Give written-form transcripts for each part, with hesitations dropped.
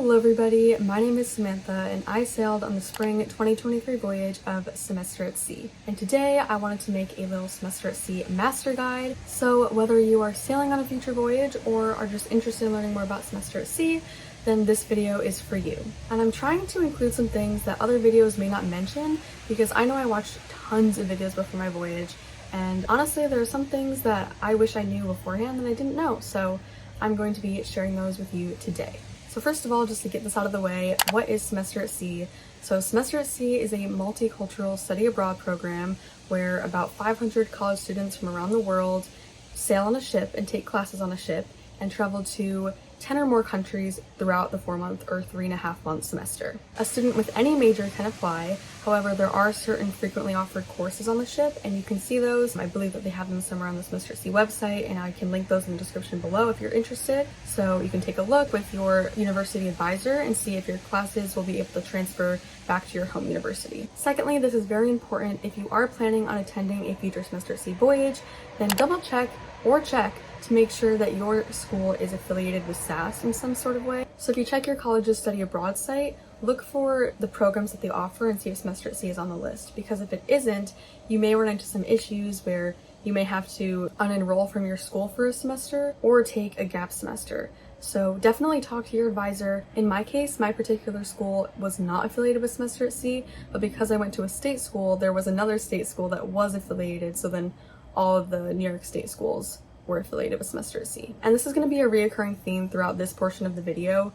Hello everybody, my name is Samantha and I sailed on the spring 2023 voyage of Semester at Sea. And today I wanted to make a little Semester at Sea master guide. So whether you are sailing on a future voyage or are just interested in learning more about Semester at Sea, then this video is for you. And I'm trying to include some things that other videos may not mention because I know I watched tons of videos before my voyage, and honestly there are some things that I wish I knew beforehand that I didn't know, so I'm going to be sharing those with you today. So first of all, just to get this out of the way, what is Semester at Sea? So Semester at Sea is a multicultural study abroad program where about 500 college students from around the world sail on a ship and take classes on a ship and travel to 10 or more countries throughout the 4-month or 3.5-month semester. A student with any major can apply. However, there are certain frequently offered courses on the ship, and you can see those. I believe that they have them somewhere on the Semester at Sea website, and I can link those in the description below if you're interested. So you can take a look with your university advisor and see if your classes will be able to transfer back to your home university. Secondly, this is very important. If you are planning on attending a future Semester at Sea voyage, then double check or check to make sure that your school is affiliated with SAS in some sort of way. So if you check your college's study abroad site, look for the programs that they offer and see if Semester at Sea is on the list, because if it isn't, you may run into some issues where you may have to unenroll from your school for a semester or take a gap semester. So definitely talk to your advisor. In my case, my particular school was not affiliated with Semester at Sea, but because I went to a state school, there was another state school that was affiliated, so then all of the New York State schools were affiliated with Semester at Sea. And this is going to be a reoccurring theme throughout this portion of the video.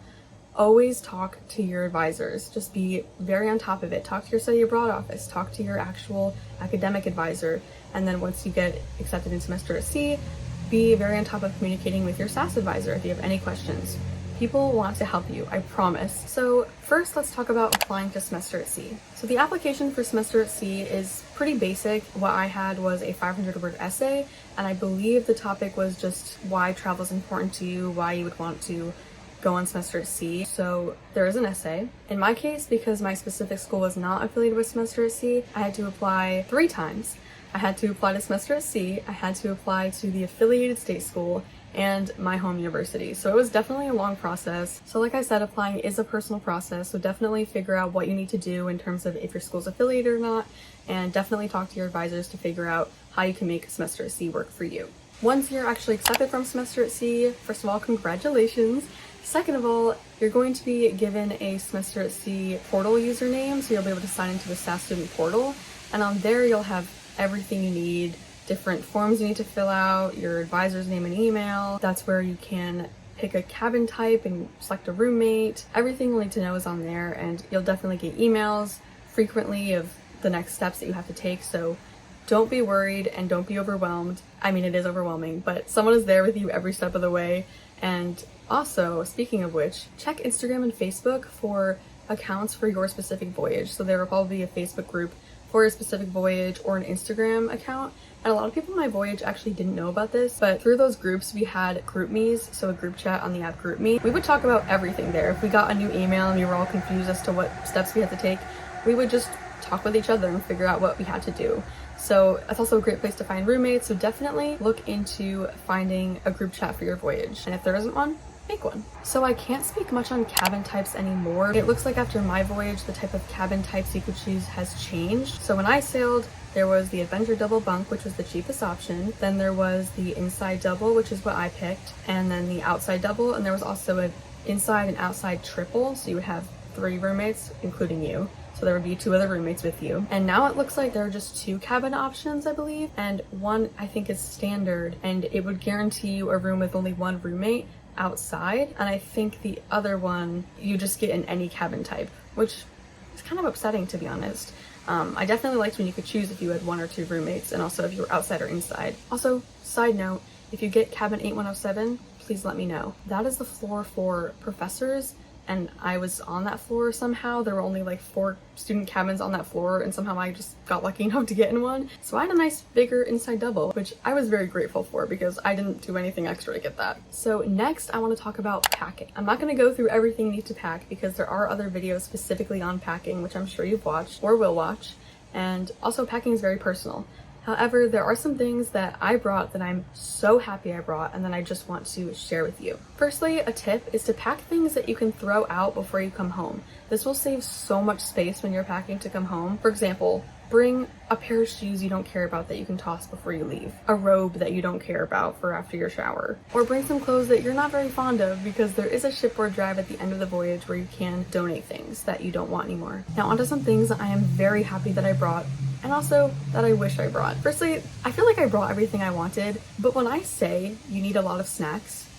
Always talk to your advisors. Just be very on top of it. Talk to your study abroad office, talk to your actual academic advisor, and then once you get accepted in Semester at Sea, be very on top of communicating with your SAS advisor if you have any questions. People want to help you, I promise. So first, let's talk about applying to Semester at Sea. So the application for Semester at Sea is pretty basic. What I had was a 500-word essay, and I believe the topic was just why travel is important to you, why you would want to go on Semester at Sea. So there is an essay. In my case, because my specific school was not affiliated with Semester at Sea, I had to apply 3 times. I had to apply to Semester at Sea, I had to apply to the affiliated state school, and my home university. So it was definitely a long process. So like I said, applying is a personal process, so definitely figure out what you need to do in terms of if your school's affiliated or not, and definitely talk to your advisors to figure out how you can make Semester at Sea work for you. Once you're actually accepted from Semester at Sea, first of all, congratulations. Second of all, you're going to be given a Semester at Sea portal username, so you'll be able to sign into the SAS student portal, and on there you'll have everything you need, different forms you need to fill out, your advisor's name and email. That's where you can pick a cabin type and select a roommate. Everything you'll need to know is on there, and you'll definitely get emails frequently of the next steps that you have to take, so don't be worried and don't be overwhelmed. I mean, it is overwhelming, but someone is there with you every step of the way. And also, speaking of which, check Instagram and Facebook for accounts for your specific voyage. So there will probably be a Facebook group for a specific voyage or an Instagram account. And a lot of people in my voyage actually didn't know about this, but through those groups we had GroupMes, so a group chat on the app GroupMe. We would talk about everything there. If we got a new email and we were all confused as to what steps we had to take, we would just talk with each other and figure out what we had to do. So that's also a great place to find roommates, so definitely look into finding a group chat for your voyage. And if there isn't one, make one. So I can't speak much on cabin types anymore. It looks like after my voyage, the type of cabin types you could choose has changed. So when I sailed, there was the Adventure Double Bunk, which was the cheapest option. Then there was the Inside Double, which is what I picked. And then the Outside Double, and there was also an Inside and Outside Triple. So you would have 3 roommates, including you. So there would be 2 other roommates with you. And now it looks like there are just 2 cabin options, I believe. And one I think is standard, and it would guarantee you a room with only 1 roommate outside, and I think the other one you just get in any cabin type, which is kind of upsetting, to be honest. I definitely liked when you could choose if you had 1 or 2 roommates, and also if you were outside or inside. Also, side note, if you get cabin 8107, please let me know. That is the floor for professors, and I was on that floor somehow. There were only like 4 student cabins on that floor, and somehow I just got lucky enough to get in one. So I had a nice bigger Inside Double, which I was very grateful for because I didn't do anything extra to get that. So next I want to talk about packing. I'm not going to go through everything you need to pack because there are other videos specifically on packing, which I'm sure you've watched or will watch. And also, packing is very personal. However, there are some things that I brought that I'm so happy I brought and then I just want to share with you. Firstly, a tip is to pack things that you can throw out before you come home. This will save so much space when you're packing to come home. For example, bring a pair of shoes you don't care about that you can toss before you leave, a robe that you don't care about for after your shower, or bring some clothes that you're not very fond of, because there is a shipboard drive at the end of the voyage where you can donate things that you don't want anymore. Now onto some things that I am very happy that I brought, and also that I wish I brought. Firstly, I feel like I brought everything I wanted, but when I say you need a lot of snacks,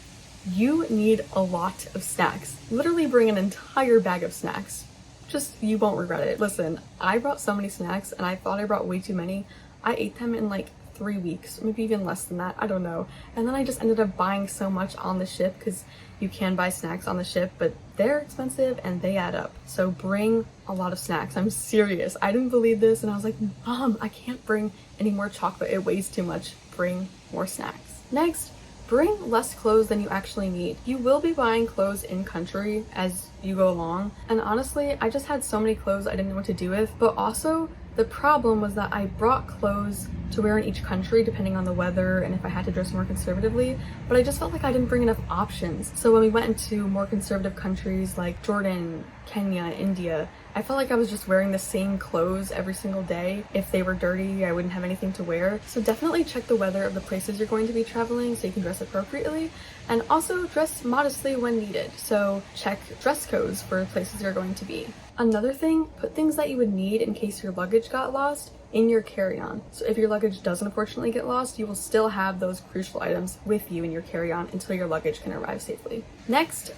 you need a lot of snacks. Literally bring an entire bag of snacks. Just, you won't regret it. Listen, I brought so many snacks and I thought I brought way too many. I ate them in like 3 weeks, maybe even less than that, I don't know. And then I just ended up buying so much on the ship, because you can buy snacks on the ship, but they're expensive and they add up. So bring a lot of snacks. I'm serious. I didn't believe this and I was like, Mom, I can't bring any more chocolate. It weighs too much. Bring more snacks. Next, bring less clothes than you actually need. You will be buying clothes in country as you go along, and honestly, I just had so many clothes I didn't know what to do with. But also, the problem was that I brought clothes to wear in each country depending on the weather and if I had to dress more conservatively, but I just felt like I didn't bring enough options. So when we went into more conservative countries like Jordan, Kenya, India, I felt like I was just wearing the same clothes every single day. If they were dirty, I wouldn't have anything to wear. So definitely check the weather of the places you're going to be traveling so you can dress appropriately, and also dress modestly when needed. So check dress codes for places you're going to be. Another thing, put things that you would need in case your luggage got lost in your carry-on. So if your luggage does unfortunately get lost, you will still have those crucial items with you in your carry-on until your luggage can arrive safely. Next,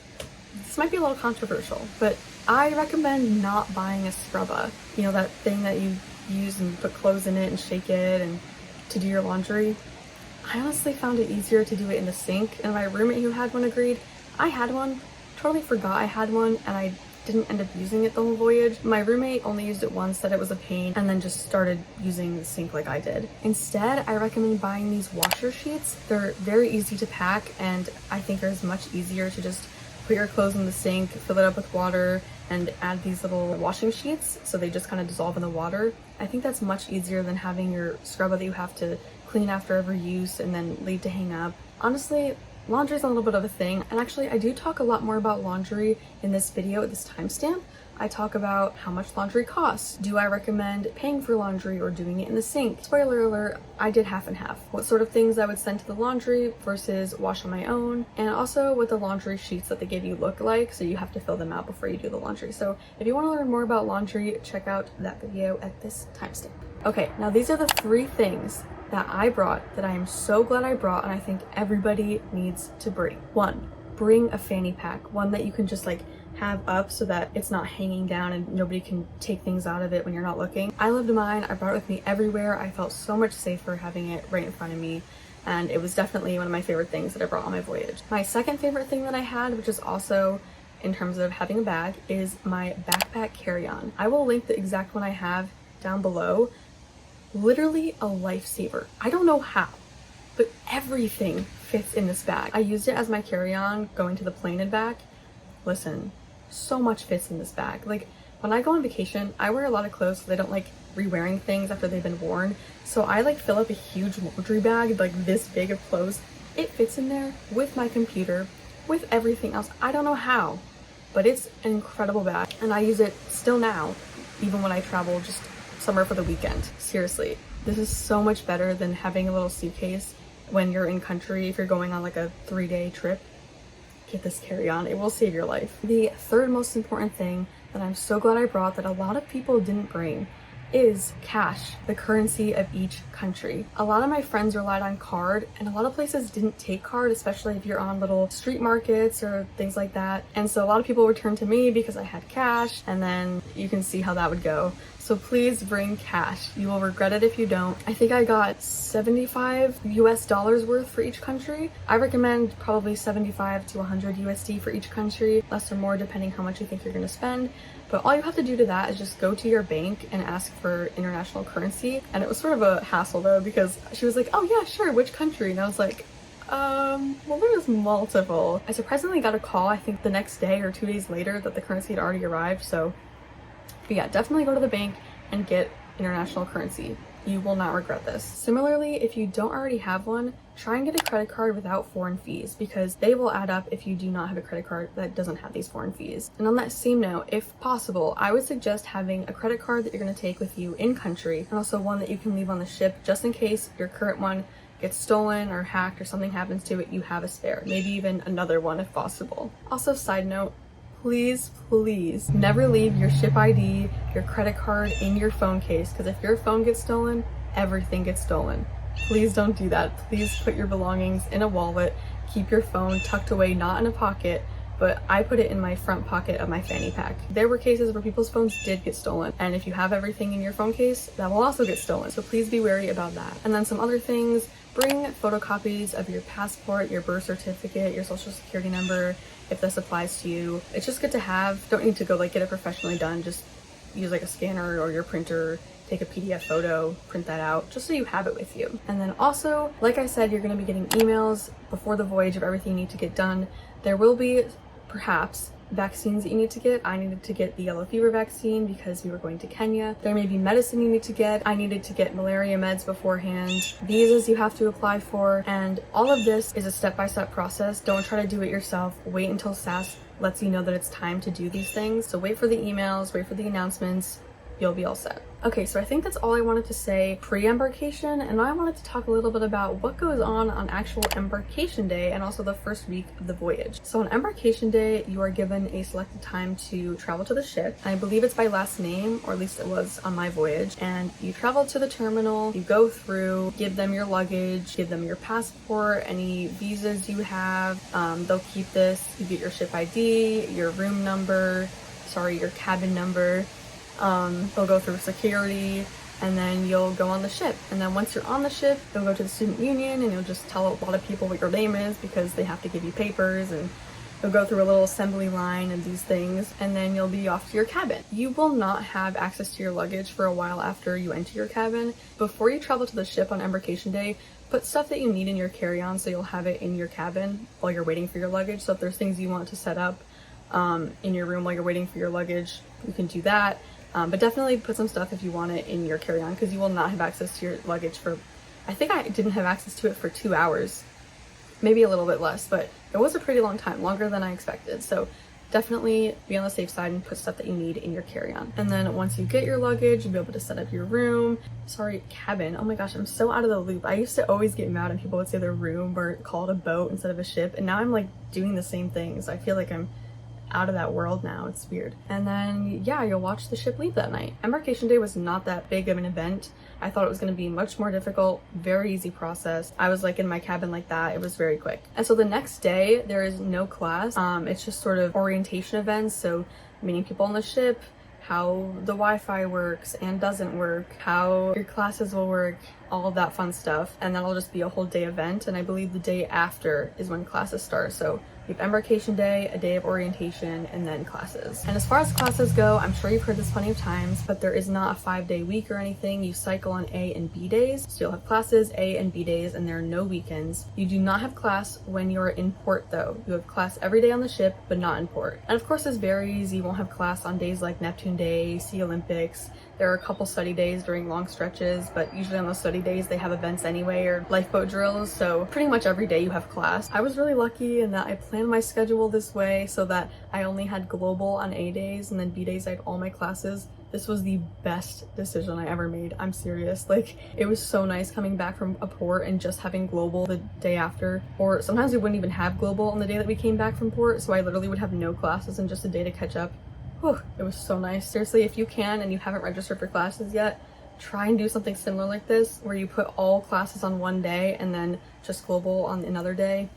this might be a little controversial, but I recommend not buying a scrubba. You know, that thing that you use and put clothes in it and shake it and to do your laundry. I honestly found it easier to do it in the sink, and my roommate who had one agreed. I had one, totally forgot I had one, and I didn't end up using it the whole voyage. My roommate only used it once, said it was a pain, and then just started using the sink like I did. Instead, I recommend buying these washer sheets. They're very easy to pack, and I think they're much easier to just put your clothes in the sink, fill it up with water, and add these little washing sheets so they just kind of dissolve in the water. I think that's much easier than having your scrubber that you have to clean after every use and then leave to hang up. Honestly, laundry is a little bit of a thing, and actually I do talk a lot more about laundry in this video at this timestamp. I talk about how much laundry costs. Do I recommend paying for laundry or doing it in the sink? Spoiler alert, I did half and half. What sort of things I would send to the laundry versus wash on my own, and also what the laundry sheets that they give you look like, so you have to fill them out before you do the laundry. So if you want to learn more about laundry, check out that video at this timestamp. Okay, now these are the 3 things that I brought that I am so glad I brought and I think everybody needs to bring. 1, bring a fanny pack, one that you can just like have up so that it's not hanging down and nobody can take things out of it when you're not looking. I loved mine. I brought it with me everywhere. I felt so much safer having it right in front of me, and it was definitely one of my favorite things that I brought on my voyage. My second favorite thing that I had, which is also in terms of having a bag, is my backpack carry-on. I will link the exact one I have down below. Literally a lifesaver. I don't know how, but everything fits in this bag. I used it as my carry-on going to the plane and back. Listen, so much fits in this bag. Like, when I go on vacation, I wear a lot of clothes because I don't like re-wearing things after they've been worn. So I like fill up a huge laundry bag, like this big of clothes. It fits in there with my computer, with everything else. I don't know how, but it's an incredible bag, and I use it still now, even when I travel just somewhere for the weekend. Seriously, this is so much better than having a little suitcase when you're in country. If you're going on like a 3-day trip, get this carry-on. It will save your life. The third most important thing that I'm so glad I brought that a lot of people didn't bring is cash, the currency of each country. A lot of my friends relied on card, and a lot of places didn't take card, especially if you're on little street markets or things like that. And so a lot of people would turn to me because I had cash, and then you can see how that would go. So please bring cash. You will regret it if you don't. I think I got 75 US dollars worth for each country. I recommend probably 75 to 100 USD for each country, less or more depending how much you think you're gonna spend. But all you have to do to that is just go to your bank and ask for international currency. And it was sort of a hassle though, because she was like, oh yeah, sure, which country? And I was like, well, there was multiple. I surprisingly got a call, I think the next day or 2 days later, that the currency had already arrived. So, but yeah, definitely go to the bank and get international currency. You will not regret this. Similarly, if you don't already have one, try and get a credit card without foreign fees, because they will add up if you do not have a credit card that doesn't have these foreign fees. And on that same note, if possible, I would suggest having a credit card that you're going to take with you in country, and also one that you can leave on the ship just in case your current one gets stolen or hacked or something happens to it. You have a spare, maybe even another one if possible. Also, side note, please never leave your ship ID, your credit card in your phone case, because if your phone gets stolen, everything gets stolen. Please don't do that. Please put your belongings in a wallet. Keep your phone tucked away, not in a pocket, but I put it in my front pocket of my fanny pack. There were cases where people's phones did get stolen, and if you have everything in your phone case, that will also get stolen. So please be wary about that. And then some other things, bring photocopies of your passport, your birth certificate, your social security number, if this applies to you. It's just good to have. Don't need to go like get it professionally done. Just use like a scanner or your printer, take a PDF photo, print that out, just so you have it with you. And then also, like I said, you're gonna be getting emails before the voyage of everything you need to get done. There will be perhaps vaccines that you need to get. I needed to get the yellow fever vaccine because we were going to Kenya. There may be medicine you need to get. I needed to get malaria meds beforehand, visas you have to apply for, and all of this is a step-by-step process. Don't try to do it yourself. Wait until SAS lets you know that it's time to do these things. So wait for the emails, wait for the announcements, you'll be all set. Okay, so I think that's all I wanted to say pre-embarkation, and now I wanted to talk a little bit about what goes on actual embarkation day and also the first week of the voyage. So on embarkation day, you are given a selected time to travel to the ship. I believe it's by last name, or at least it was on my voyage, and you travel to the terminal, you go through, give them your luggage, give them your passport, any visas you have. They'll keep this. You get your ship ID, your room number, your cabin number. They'll go through security, and then you'll go on the ship. And then once you're on the ship, you'll go to the student union and you'll just tell a lot of people what your name is because they have to give you papers, and you'll go through a little assembly line and these things, and then you'll be off to your cabin. You will not have access to your luggage for a while after you enter your cabin. Before you travel to the ship on embarkation day, put stuff that you need in your carry-on so you'll have it in your cabin while you're waiting for your luggage. So if there's things you want to set up in your room while you're waiting for your luggage, you can do that. But definitely put some stuff if you want it in your carry-on, because you will not have access to your luggage for, I think I didn't have access to it for 2 hours, maybe a little bit less, but it was a pretty long time, longer than I expected. So definitely be on the safe side and put stuff that you need in your carry-on. And then once you get your luggage, you'll be able to set up your room. Cabin. Oh my gosh, I'm so out of the loop. I used to always get mad when people would say their room or call it a boat instead of a ship, and now I'm like doing the same things. I feel like I'm out of that world now. It's weird. And then yeah, you'll watch the ship leave that night. Embarkation day was not that big of an event. I thought it was going to be much more difficult, very easy process. I was like in my cabin like that. It was very quick. And so the next day there is no class. It's just sort of orientation events, so meeting people on the ship, how the Wi-Fi works and doesn't work, how your classes will work, all of that fun stuff. And that'll just be a whole day event, and I believe the day after is when classes start. So we have embarkation day, a day of orientation, and then classes. And as far as classes go, I'm sure you've heard this plenty of times, but there is not a 5-day week or anything. You cycle on A and B days. So you'll have classes, A and B days, and there are no weekends. You do not have class when you're in port though. You have class every day on the ship, but not in port. And of course this varies. You won't have class on days like Neptune Day, Sea Olympics. There are a couple study days during long stretches, but usually on those study days they have events anyway, or lifeboat drills, so pretty much every day you have class. I was really lucky in that I planned my schedule this way so that I only had global on A days, and then B days I had all my classes. This was the best decision I ever made. I'm serious. Like, it was so nice coming back from a port and just having global the day after. Or sometimes we wouldn't even have global on the day that we came back from port, so I literally would have no classes and just a day to catch up. Whew, it was so nice. Seriously, if you can and you haven't registered for classes yet, try and do something similar like this, where you put all classes on one day and then just global on another day.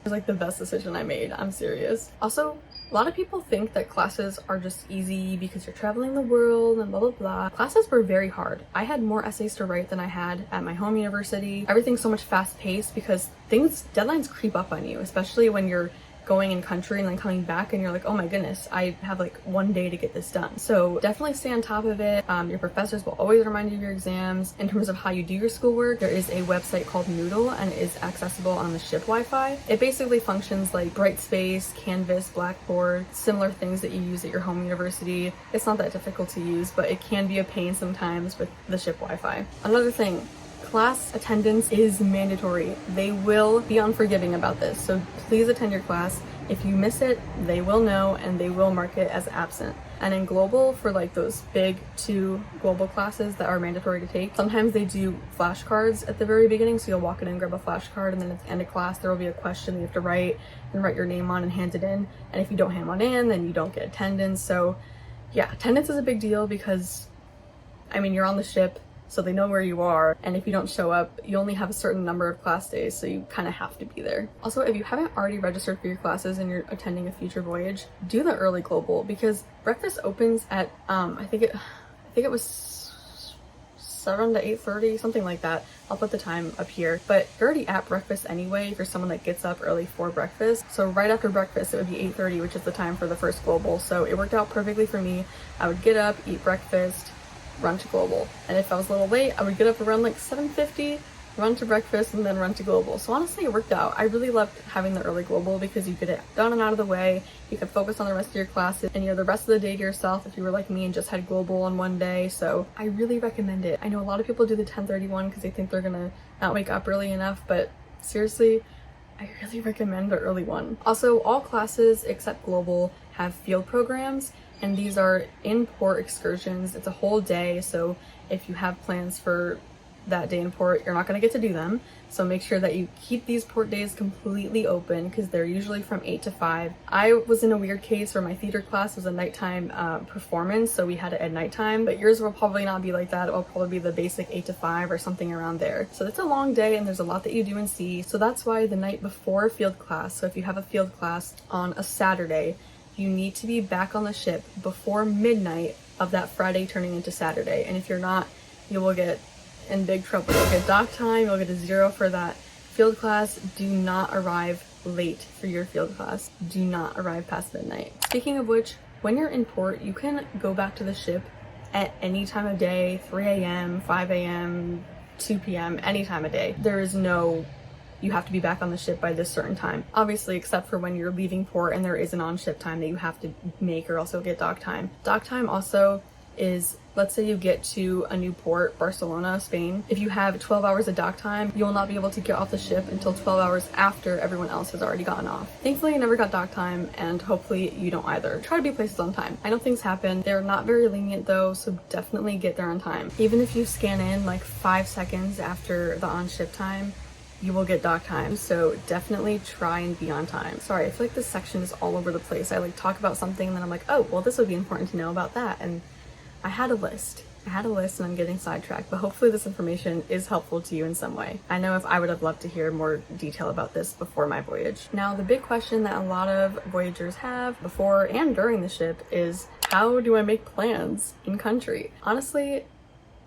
It was like the best decision I made. I'm serious. Also, a lot of people think that classes are just easy because you're traveling the world and blah blah blah. Classes were very hard. I had more essays to write than I had at my home university. Everything's so much fast paced because deadlines creep up on you, especially when you're going in country and then coming back and you're like, oh my goodness, I have like 1 day to get this done. So definitely stay on top of it. Your professors will always remind you of your exams. In terms of how you do your schoolwork, there is a website called Moodle and it is accessible on the ship Wi-Fi. It basically functions like Brightspace, Canvas, Blackboard, similar things that you use at your home university. It's not that difficult to use, but it can be a pain sometimes with the ship Wi-Fi. Another thing, class attendance is mandatory. They will be unforgiving about this, so please attend your class. If you miss it, they will know and they will mark it as absent. And in global, for like those big 2 global classes that are mandatory to take, sometimes they do flashcards at the very beginning, so you'll walk in and grab a flashcard, and then at the end of class there will be a question you have to write your name on and hand it in. And if you don't hand one in, then you don't get attendance. So yeah, attendance is a big deal because, I mean, you're on the ship, so they know where you are, and if you don't show up, you only have a certain number of class days, so you kind of have to be there. Also, if you haven't already registered for your classes and you're attending a future voyage, do the early global, because breakfast opens at I think it was 7 to 8:30, something like that. I'll put the time up here, but you're already at breakfast anyway if you're someone that gets up early for breakfast. So right after breakfast, it would be 8:30, which is the time for the first global. So it worked out perfectly for me. I would get up, eat breakfast, run to global, and if I was a little late, I would get up around like 7:50, run to breakfast, and then run to global. So honestly, it worked out. I really loved having the early global because you get it done and out of the way. You could focus on the rest of your classes and the rest of the day to yourself if you were like me and just had global on one day. So I really recommend it. I know a lot of people do the 10:31 because they think they're gonna not wake up early enough, but seriously, I really recommend the early one. Also, all classes except global have field programs, and these are in port excursions. It's a whole day, so if you have plans for that day in port, you're not going to get to do them. So make sure that you keep these port days completely open because they're usually from 8 to 5. I was in a weird case where my theater class was a nighttime performance, so we had it at nighttime, but yours will probably not be like that. It will probably be the basic 8 to 5 or something around there. So it's a long day and there's a lot that you do and see. So that's why the night before field class, so if you have a field class on a Saturday, you need to be back on the ship before midnight of that Friday turning into Saturday. And if you're not, you will get in big trouble. You'll get dock time, you'll get a 0 for that field class. Do not arrive late for your field class. Do not arrive past midnight. Speaking of which, when you're in port, you can go back to the ship at any time of day, 3 a.m., 5 a.m., 2 p.m., any time of day. There is no you have to be back on the ship by this certain time. Obviously, except for when you're leaving port and there is an on-ship time that you have to make, or else you'll get dock time. Dock time also is, let's say you get to a new port, Barcelona, Spain. If you have 12 hours of dock time, you will not be able to get off the ship until 12 hours after everyone else has already gotten off. Thankfully, I never got dock time, and hopefully you don't either. Try to be places on time. I know things happen. They're not very lenient though, so definitely get there on time. Even if you scan in like 5 seconds after the on-ship time, you will get dock time, so definitely try and be on time. Sorry, I feel like this section is all over the place. I like talk about something and then I'm like, oh, well, this would be important to know about that. And I had a list and I'm getting sidetracked, but hopefully this information is helpful to you in some way. I know if I would have loved to hear more detail about this before my voyage. Now, the big question that a lot of voyagers have before and during the ship is, how do I make plans in country? Honestly,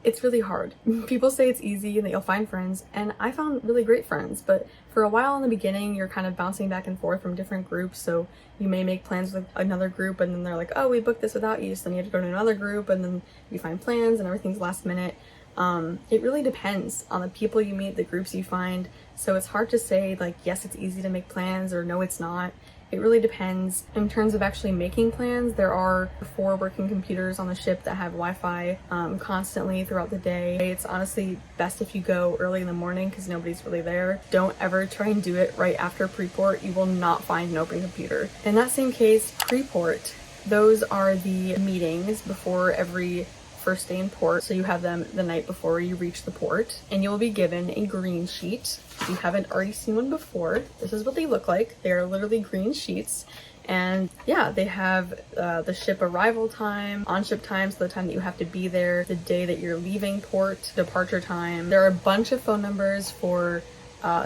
it's really hard. People say it's easy and that you'll find friends, and I found really great friends, but for a while in the beginning, you're kind of bouncing back and forth from different groups, so you may make plans with another group and then they're like, oh, we booked this without you, so then you have to go to another group and then you find plans and everything's last minute. It really depends on the people you meet, the groups you find, so it's hard to say like, yes, it's easy to make plans, or no, it's not. It really depends. In terms of actually making plans, there are 4 working computers on the ship that have Wi-Fi constantly throughout the day. It's honestly best if you go early in the morning because nobody's really there. Don't ever try and do it right after Preport. You will not find an open computer. In that same case, Preport, those are the meetings before every first day in port, so you have them the night before you reach the port, and you'll be given a green sheet. If you haven't already seen one before, this is what they look like. They are literally green sheets, and yeah, they have the ship arrival time, on-ship time, so the time that you have to be there, the day that you're leaving port, departure time. There are a bunch of phone numbers for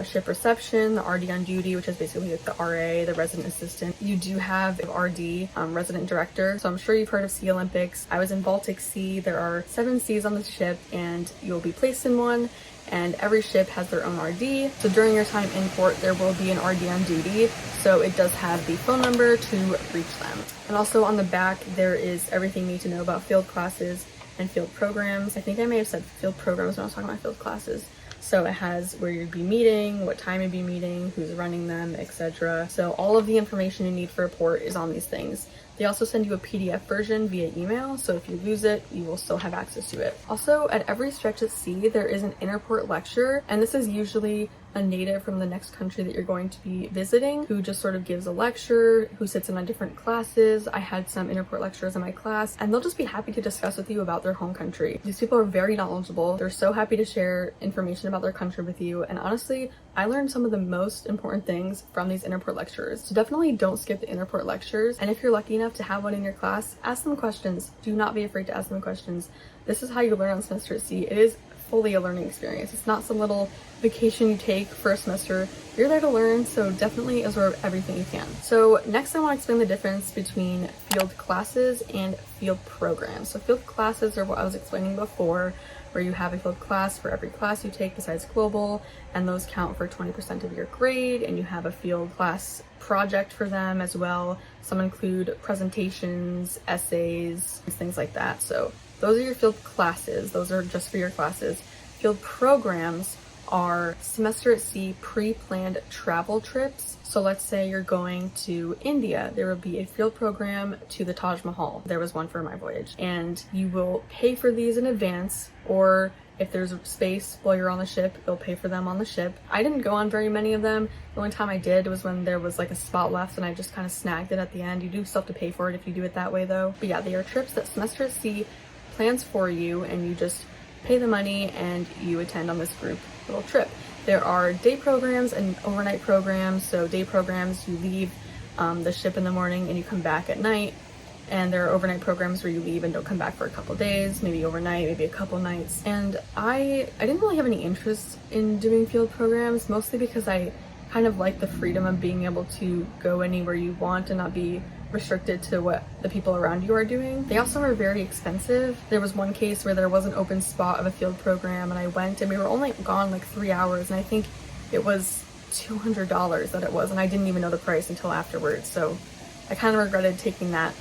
ship reception, the RD on duty, which is basically like the RA, the resident assistant. You do have RD, resident director. So I'm sure you've heard of Sea Olympics. I was in Baltic Sea. There are 7 seas on the ship and you'll be placed in one. and every ship has their own RD. So during your time in port, there will be an RD on duty, so it does have the phone number to reach them. And also on the back, there is everything you need to know about field classes and field programs. I think I may have said field programs when I was talking about field classes. So it has where you'd be meeting, what time you'd be meeting, who's running them, etc. So all of the information you need for a port is on these things. They also send you a PDF version via email, so if you lose it, you will still have access to it. Also, at every stretch at sea, there is an Interport lecture, and this is usually a native from the next country that you're going to be visiting who just sort of gives a lecture, who sits in on different classes. I had some Interport lecturers in my class, and they'll just be happy to discuss with you about their home country. These people are very knowledgeable. They're so happy to share information about their country with you, and honestly, I learned some of the most important things from these Interport lecturers. So definitely don't skip the Interport lectures, and if you're lucky enough to have one in your class, ask them questions. Do not be afraid to ask them questions. This is how you learn on semester at sea. It is fully a learning experience. It's not some little vacation you take for a semester. You're there to learn, so definitely absorb everything you can. So next I want to explain the difference between field classes and field programs. So field classes are what I was explaining before, where you have a field class for every class you take besides global, and those count for 20% of your grade, and you have a field class project for them as well. Some include presentations, essays, things like that. So those are your field classes. Those are just for your classes. Field programs are semester at sea pre-planned travel trips. So let's say you're going to India, there will be a field program to the Taj Mahal. There was one for my voyage, and you will pay for these in advance, or if there's space while you're on the ship, you'll pay for them on the ship. I didn't go on very many of them. The only time I did was when there was like a spot left and I just kind of snagged it at the end. You do still have to pay for it if you do it that way though. But yeah, they are trips that semester at sea plans for you, and you just pay the money and you attend on this group little trip. There are day programs and overnight programs. So day programs, you leave the ship in the morning and you come back at night. And there are overnight programs where you leave and don't come back for a couple days, maybe overnight, maybe a couple nights. And I didn't really have any interest in doing field programs, mostly because I kind of like the freedom of being able to go anywhere you want and not be restricted to what the people around you are doing. They also are very expensive. There was one case where there was an open spot of a field program, and I went and we were only gone like 3 hours, and I think it was $200 that it was, and I didn't even know the price until afterwards. So I kind of regretted taking that,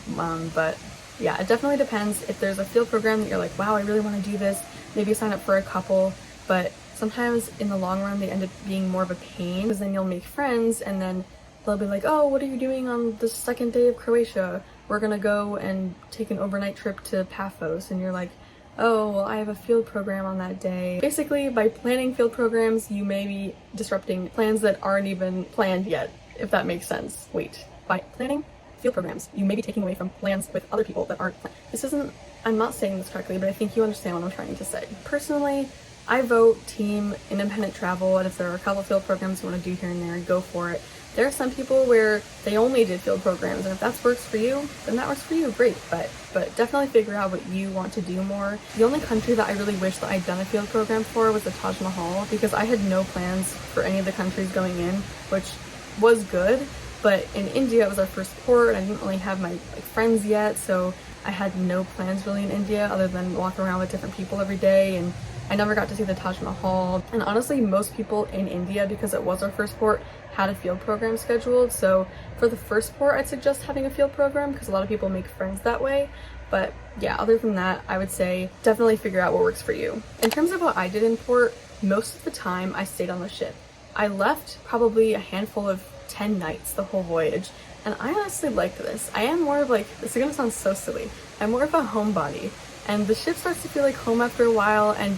but yeah, it definitely depends. If there's a field program that you're like, wow, I really want to do this, maybe sign up for a couple, but sometimes in the long run they end up being more of a pain, because then you'll make friends and then they'll be like, oh, what are you doing on the second day of Croatia? We're gonna go and take an overnight trip to Paphos, and you're like, oh, well, I have a field program on that day. Basically, by planning field programs, you may be disrupting plans that aren't even planned yet, if that makes sense. Wait, by planning field programs, you may be taking away from plans with other people that aren't planned. This isn't, I'm not saying this correctly, but I think you understand what I'm trying to say. Personally, I vote team independent travel, and if there are a couple field programs you want to do here and there, go for it. There are some people where they only did field programs, and if that works for you, then that works for you, great. But definitely figure out what you want to do more. The only country that I really wish that I'd done a field program for was the Taj Mahal, because I had no plans for any of the countries going in, which was good. But in India, it was our first port, and I didn't really have my friends yet, so I had no plans really in India other than walk around with different people every day, and I never got to see the Taj Mahal. And honestly, most people in India, because it was our first port, had a field program scheduled. So for the first port, I'd suggest having a field program because a lot of people make friends that way. But yeah, other than that, I would say definitely figure out what works for you. In terms of what I did in port, most of the time I stayed on the ship. I left probably a handful of 10 nights the whole voyage, and I honestly liked this. I am more of like, this is gonna sound so silly, I'm more of a homebody, and the ship starts to feel like home after a while, and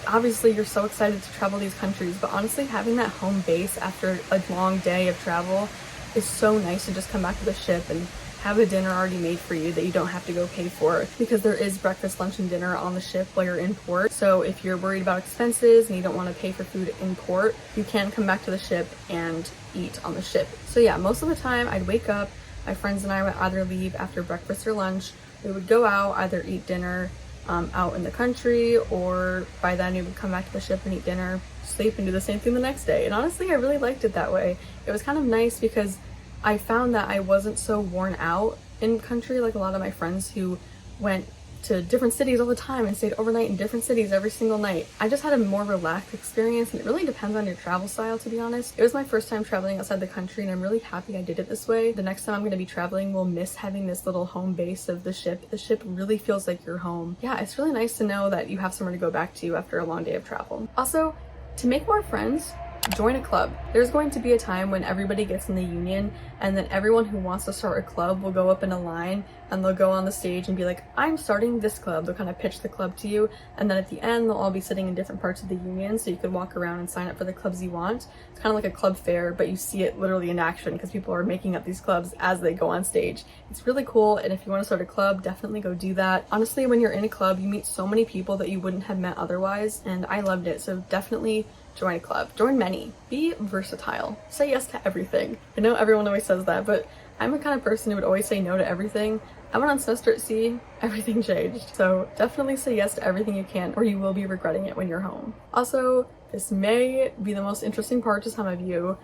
obviously you're so excited to travel these countries, but honestly having that home base after a long day of travel is so nice to just come back to the ship and have a dinner already made for you that you don't have to go pay for, because there is breakfast, lunch, and dinner on the ship while you're in port. So if you're worried about expenses and you don't want to pay for food in port, you can come back to the ship and eat on the ship. So yeah, most of the time I'd wake up, my friends and I would either leave after breakfast or lunch. We would go out, either eat dinner out in the country, or by then we would come back to the ship and eat dinner, sleep, and do the same thing the next day. And honestly, I really liked it that way. It was kind of nice because I found that I wasn't so worn out in country like a lot of my friends who went to different cities all the time and stayed overnight in different cities every single night. I just had a more relaxed experience, and it really depends on your travel style, to be honest. It was my first time traveling outside the country, and I'm really happy I did it this way. The next time I'm going to be traveling, we'll miss having this little home base of the ship. The ship really feels like your home. Yeah, it's really nice to know that you have somewhere to go back to after a long day of travel. Also, to make more friends, join a club. There's going to be a time when everybody gets in the union, and then everyone who wants to start a club will go up in a line and they'll go on the stage and be like, I'm starting this club. They'll kind of pitch the club to you, and then at the end they'll all be sitting in different parts of the union, so you could walk around and sign up for the clubs you want. It's kind of like a club fair, but you see it literally in action because people are making up these clubs as they go on stage. It's really cool, and if you want to start a club, definitely go do that. Honestly, when you're in a club, you meet so many people that you wouldn't have met otherwise, and I loved it. So definitely join a club. Join many. Be versatile. Say yes to everything. I know everyone always says that, but I'm the kind of person who would always say no to everything. I went on semester at sea, everything changed. So definitely say yes to everything you can, or you will be regretting it when you're home. Also, this may be the most interesting part to some of you,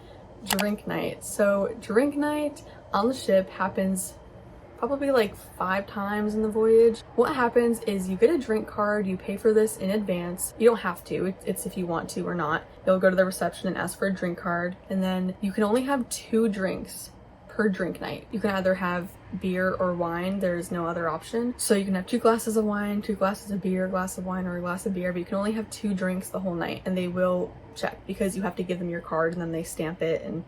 drink night. So drink night on the ship happens probably like 5 times in the voyage. What happens is you get a drink card, you pay for this in advance. You don't have to, it's if you want to or not. You'll go to the reception and ask for a drink card, and then you can only have 2 drinks per drink night. You can either have beer or wine, there's no other option. So you can have 2 glasses of wine, 2 glasses of beer, a glass of wine, or a glass of beer, but you can only have 2 drinks the whole night, and they will check because you have to give them your card and then they stamp it and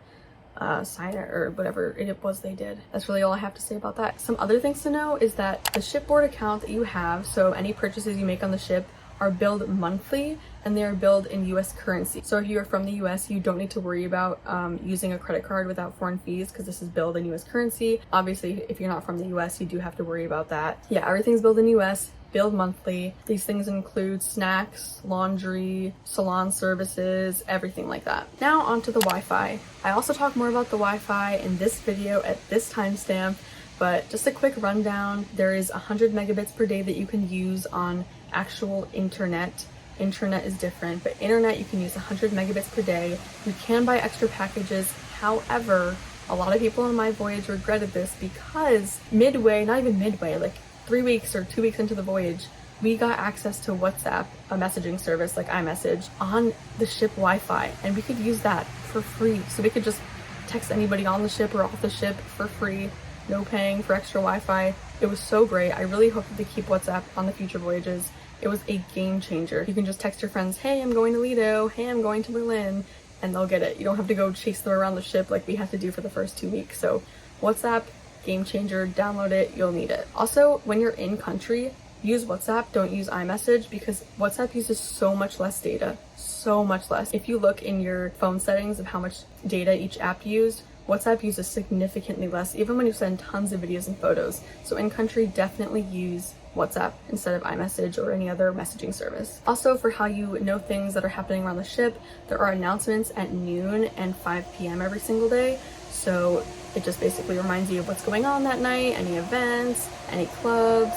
sign it or whatever it was they did. That's really all I have to say about that. Some other things to know is that the shipboard account that you have, so any purchases you make on the ship, are billed monthly, and they are billed in US currency. So if you are from the US, you don't need to worry about using a credit card without foreign fees because this is billed in US currency. Obviously, if you're not from the US, you do have to worry about that. Yeah, everything's billed in US, billed monthly. These things include snacks, laundry, salon services, everything like that. Now onto the Wi-Fi. I also talk more about the Wi-Fi in this video at this timestamp, but just a quick rundown. There is 100 megabits per day that you can use on actual internet. Intranet is different, but internet you can use 100 megabits per day. You can buy extra packages. However, a lot of people on my voyage regretted this because midway, not even midway, like 3 weeks or 2 weeks into the voyage, we got access to WhatsApp, a messaging service like iMessage, on the ship Wi-Fi, and we could use that for free. So we could just text anybody on the ship or off the ship for free, no paying for extra Wi-Fi. It was so great. I really hope that they keep WhatsApp on the future voyages. It was a game changer. You can just text your friends, hey, I'm going to Lido, hey, I'm going to Berlin, and they'll get it. You don't have to go chase them around the ship like we had to do for the first 2 weeks. So WhatsApp, game changer, download it, you'll need it. Also, when you're in country, use WhatsApp, don't use iMessage, because WhatsApp uses so much less data, so much less. If you look in your phone settings of how much data each app used, WhatsApp uses significantly less, even when you send tons of videos and photos. So in country, definitely use WhatsApp instead of iMessage or any other messaging service. Also, for how you know things that are happening around the ship, there are announcements at noon and 5 p.m. every single day. So it just basically reminds you of what's going on that night, any events, any clubs,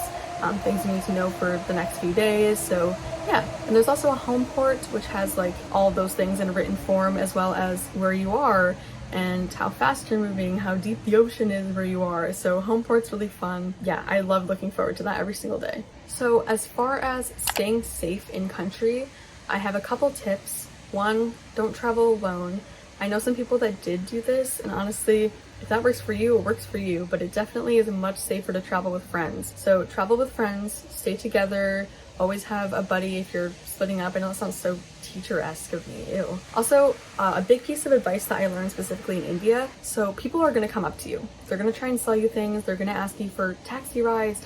things you need to know for the next few days. So yeah, and there's also a home port, which has like all those things in written form, as well as where you are and how fast you're moving, how deep the ocean is where you are. So home port's really fun. Yeah, I love looking forward to that every single day. So as far as staying safe in country, I have a couple tips. 1, don't travel alone. I know some people that did do this, and honestly, if that works for you, it works for you, but it definitely is much safer to travel with friends. So travel with friends, stay together, always have a buddy if you're splitting up. I know it sounds so teacher-esque of me, ew. Also, a big piece of advice that I learned specifically in India, so people are gonna come up to you. They're gonna try and sell you things, they're gonna ask you for taxi rides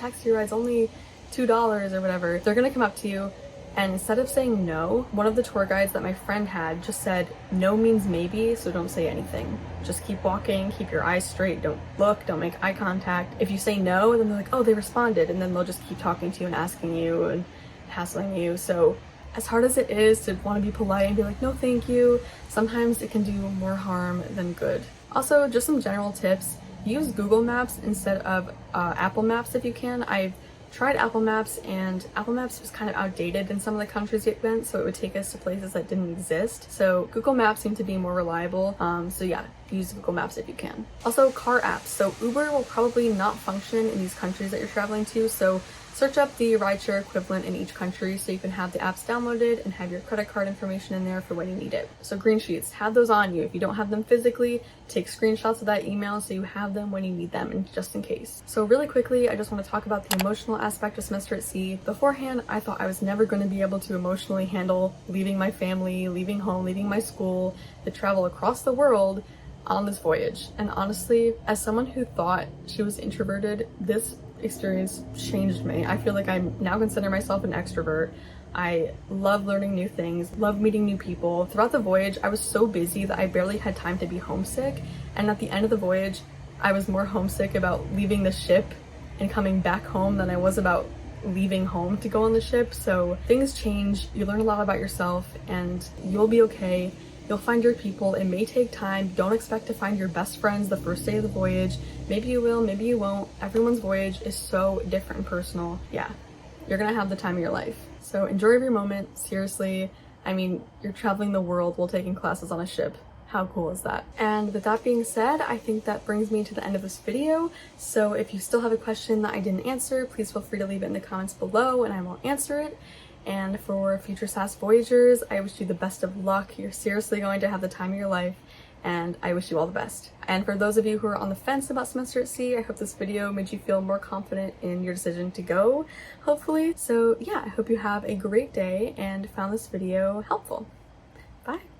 only $2 or whatever. They're gonna come up to you, and instead of saying no, one of the tour guides that my friend had just said, no means maybe, so don't say anything. Just keep walking, keep your eyes straight, don't look, don't make eye contact. If you say no, then they're like, oh, they responded, and then they'll just keep talking to you and asking you and hassling you. So as hard as it is to want to be polite and be like, no thank you, sometimes it can do more harm than good. Also, just some general tips. Use Google Maps instead of Apple Maps if you can. I've tried Apple Maps, and Apple Maps was kind of outdated in some of the countries we went, so it would take us to places that didn't exist. So Google Maps seem to be more reliable. So yeah, use Google Maps if you can. Also, car apps. So Uber will probably not function in these countries that you're traveling to, so Search up the rideshare equivalent in each country so you can have the apps downloaded and have your credit card information in there for when you need it. So green sheets, have those on you. If you don't have them physically, take screenshots of that email so you have them when you need them, and just in case. So really quickly, I just want to talk about the emotional aspect of semester at sea. Beforehand, I thought I was never going to be able to emotionally handle leaving my family, leaving home, leaving my school, to travel across the world on this voyage. And honestly, as someone who thought she was introverted, this experience changed me. I feel like I now consider myself an extrovert. I love learning new things, love meeting new people. Throughout the voyage, I was so busy that I barely had time to be homesick. And at the end of the voyage, I was more homesick about leaving the ship and coming back home than I was about leaving home to go on the ship. So things change, you learn a lot about yourself, and you'll be okay. You'll find your people. It may take time. Don't expect to find your best friends the first day of the voyage. Maybe you will, maybe you won't. Everyone's voyage is so different and personal. Yeah, you're gonna have the time of your life. So enjoy every moment, seriously. I mean, you're traveling the world while taking classes on a ship. How cool is that? And with that being said, I think that brings me to the end of this video. So if you still have a question that I didn't answer, please feel free to leave it in the comments below and I will answer it. And for future SAS Voyagers, I wish you the best of luck. You're seriously going to have the time of your life, and I wish you all the best. And for those of you who are on the fence about semester at sea, I hope this video made you feel more confident in your decision to go, hopefully. So yeah, I hope you have a great day and found this video helpful. Bye.